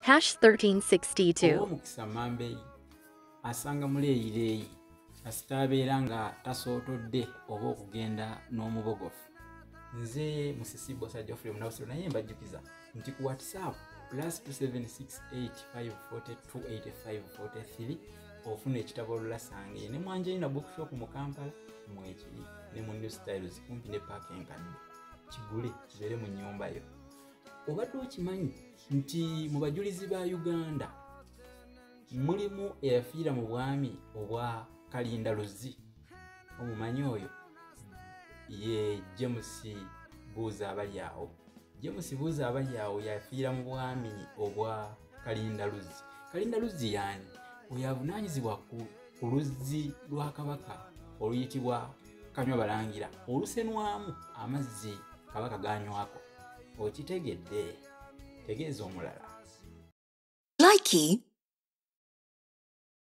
#1362. Omukisa Mambeyi asanga muleeyireeyi kasita abeera nga tasootodde oba okugenda n'omubogofu. Nze Musisi Bosa Geoffrey Munawusiro naye mbajjukiza nti ku WhatsApp +27684285543 ofuna ekitabo Lulasange ne mu Angelina Bookshop mu Kampala mwekiri ne mu New Styles kumpi ne Park Enkani. Kigule kibeere mu nnyumba yo. Obadde okimanyi nti mu bajulizi ba Uganda mulimu eyafiira mu bwami obwa Kalindaluzi? Omumanyi oyo ye James Buuza Abalyawo. James Buuza Abalyawo yafiira mu bwami obwa Kalindaluzi. Kalindaluzi yani oyo avunaanyizibwa ku luzzi lwa Kabaka oluyitibwa Kanywa Balangira olusenwamu amazzi Kabaka ganywako. Okitegedde? Tegeeza omulala. Likey